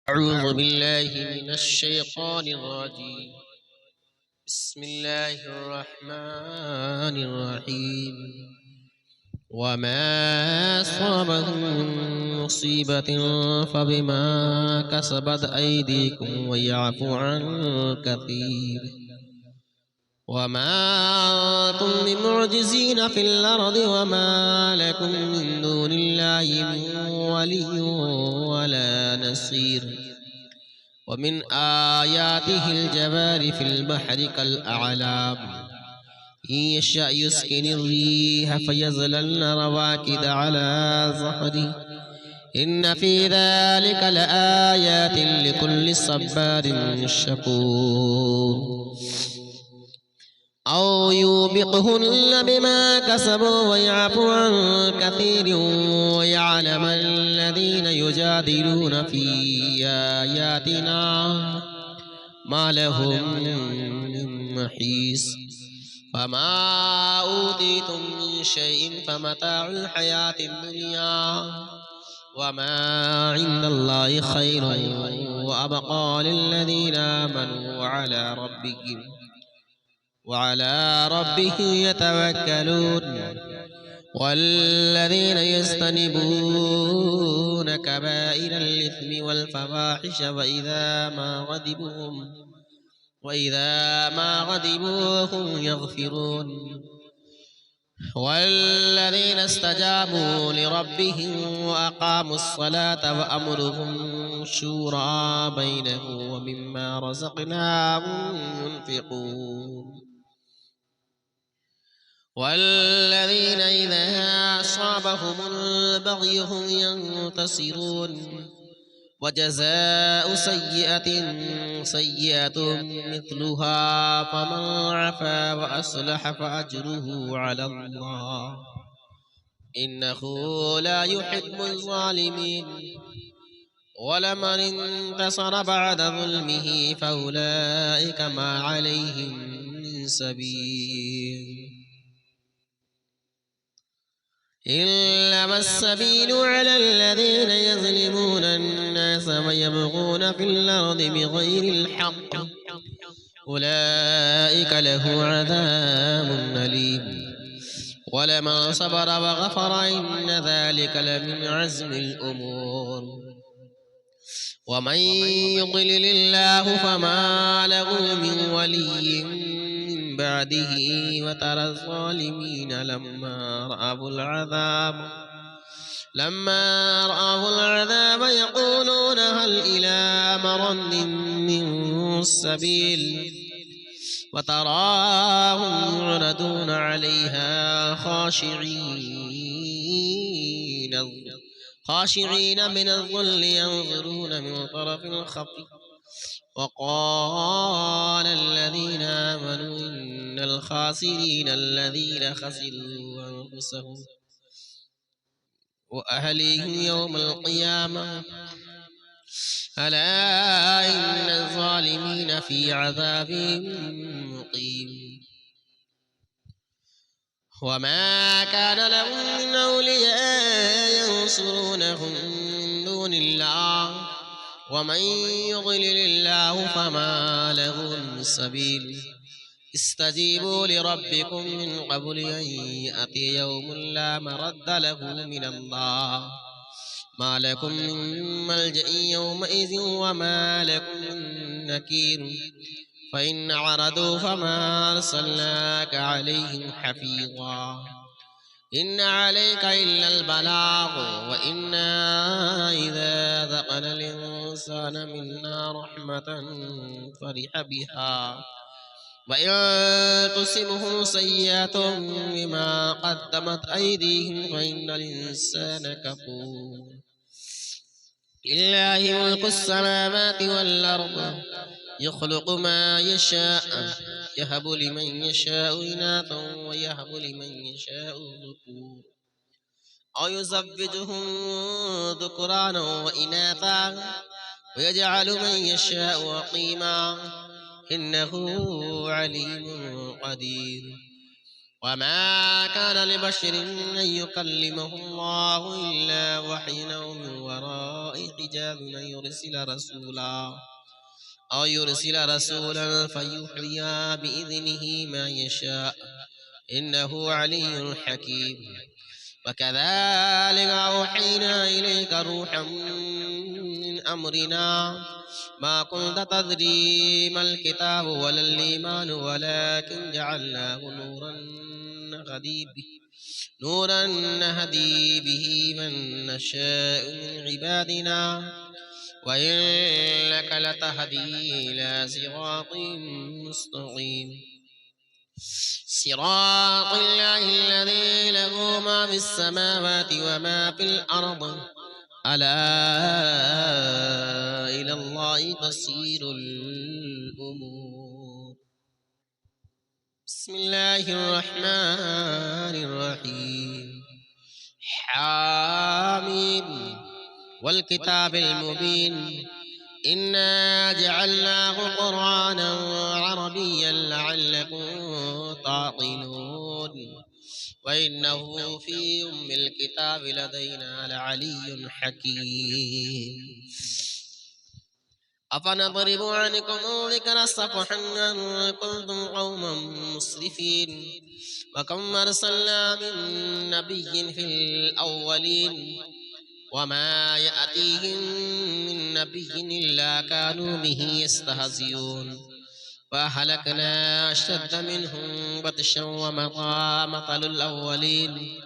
أعوذ بالله من الشيطان الرجيم. بسم الله الرحمن الرحيم. وما أصابهم من مصيبة فبما كسبت أيديكم ويعفو عن كثير. وما أنتم بمعجزين في الأرض وما لكم من دون الله من ولي ولا نصير. ومن آياته الجبار في البحر كالأعلام إن يشأ يسكن الريح فيظللن رواكد على ظهره إن في ذلك لآيات لكل صبار شكور. أو يوبقهن بما كسبوا ويعفو عن كثير ويعلم الذين يجادلون في آياتنا ما لهم من محيص. فما أوتيتم من شيء فمتاع الحياة الدنيا وما عند الله خير وأبقى للذين آمنوا وعلى ربهم يتوكلون. والذين يجتنبون كبائر الإثم والفواحش وإذا ما غضبوا هم يغفرون. والذين استجابوا لربهم وأقاموا الصلاة وأمرهم شورى بينهم ومما رزقناهم ينفقون. والذين إذا أصابهم البغي هم ينتصرون. وجزاء سيئة سيئة مثلها فمن عفا وأصلح فأجره على الله إنه لا يحب الظالمين. ولمن انتصر بعد ظلمه فأولئك ما عليهم من سبيل إنما السبيل على الذين يظلمون الناس ويبغون في الأرض بغير الحق أولئك له عذاب أليم. ولمن صبر وغفر إن ذلك لمن عزم الأمور. ومن يضلل الله فما له من ولي من بعده. وترى الظالمين لما رأوا العذاب يقولون هل إلى مرد من سبيل. وتراهم يعرضون عليها خاشعين من الذل ينظرون من طرف خفي. وقال الذين آمنوا إن الخاسرين الذين خسروا أنفسهم وأهليهم يوم القيامة ألا إن الظالمين في عذاب مقيم. وما كان لهم من أولياء ينصرونهم من دون الله ومن يضلل الله فما له من سبيل. استجيبوا لربكم من قبل أن يأتي يوم لا مرد له من الله ما لكم من ملجأ يومئذ وما لكم من نكير. فإن عرضوا فما أرسلناك عليهم حفيظا إن عليك إلا البلاغ. وإنا إذا ذقنا الإنسان منا رحمة فرح بها وإن تصبهم سيئة بما قدمت أيديهم فإن الإنسان كفور. لله ملك السماوات والأرض يخلق ما يشاء يهب لمن يشاء إناثا ويهب لمن يشاء الذكور أو يزوجهم ذكرانا وإناثا ويجعل من يشاء عقيما إنه عليم قدير. وما كان لبشر أن يكلمه الله إلا وحيا أو من وراء حجاب أو يرسل رسولا فيوحي بإذنه ما يشاء إنه علي حكيم. وكذلك أوحينا إليك روحا من أمرنا ما كنت تدري ما الكتاب ولا الإيمان ولكن جعلناه نورا نهدي به من نشاء من عبادنا وإنك لتهدي إلى صراط مستقيم صراط الله الذي له ما في السماوات وما في الأرض ألا إلى الله تصير الأمور. بسم الله الرحمن الرحيم. حاميم والكتاب المبين إنا جعلناه قرآنا عربيا لعلكم تعقلون وإنه في أم الكتاب لدينا لعلي حكيم. أفنضرب عنكم الذكر صفحا أن كنتم قوما مسرفين وكم أرسلنا من نبي في الأولين وما يأتيهم من نبي إلا كانوا به يستهزئون فأهلكنا أشد منهم بطشا ومضى مثل الأولين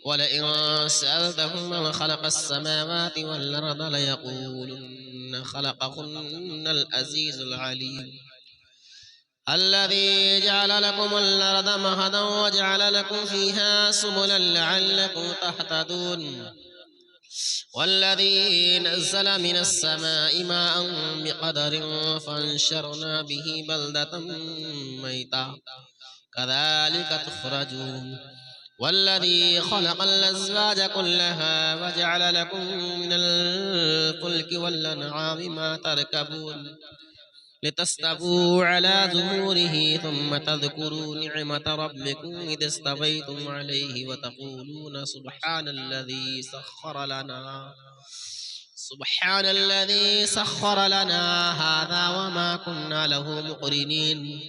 ولئن سألتهم من خلق السماوات والأرض ليقولن خلقهن العزيز العليم الذي جعل لكم الأرض مهدا وجعل لكم فيها سبلا لعلكم تهتدون والذي نزل من السماء ماء بقدر فانشرنا به بلدة ميتا كذلك تخرجون والذي خلق الأزواج كلها وجعل لكم من الفلك والأنعام ما تركبون لتستووا على ظهوره ثم تذكروا نعمة ربكم إذ استويتم عليه وتقولون سبحان الذي سخر لنا هذا وما كنا له مقرنين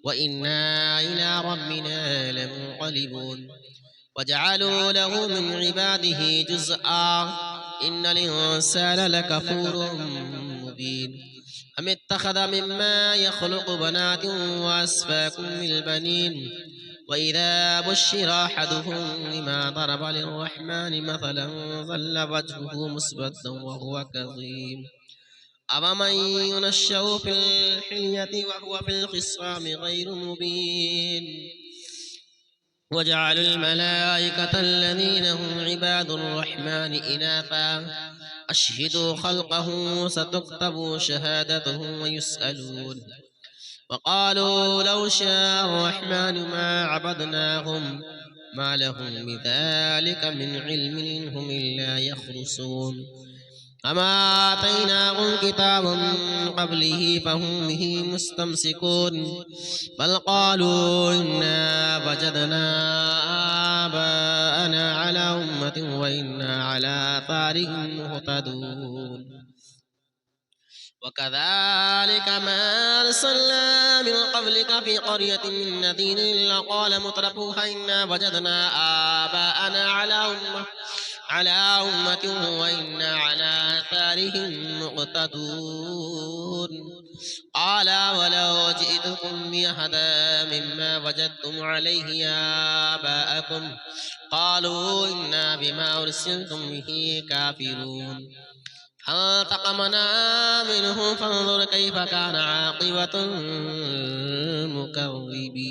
وإنا إلى ربنا لمنقلبون وجعلوا له من عباده جزءا إن الإنسان لكفور مبين أم اتخذ مما يخلق بنات وأسفاكم بالبنين وإذا بشر أحدهم بما ضرب للرحمن مثلا ظل وجهه مسودا وهو كظيم أفمن ينشأ في الحلية وهو في الخصام غير مبين وجعلوا الملائكة الذين هم عباد الرحمن إناثا أشهدوا خلقهم ستكتب شهادتهم ويسألون وقالوا لو شاء الرحمن ما عبدناهم ما لهم بذلك من علم إن هم إلا يخرصون أما آتيناهم كتاب من قبله فهم به مستمسكون بل قالوا إنا وجدنا آباءنا على أمة وإنا على آثارهم مهتدون وكذلك ما أرسلنا من قبلك في قرية من نذير إلا قال مترفوها إنا وجدنا آباءنا على أمة وإنا على آثارهم مقتدون قال ولو جئتكم بأهدى مما وجدتم عليه آباءكم قالوا إنا بما أرسلتم به كافرون فانتقمنا منهم فانظر كيف كان عاقبة المكذبين.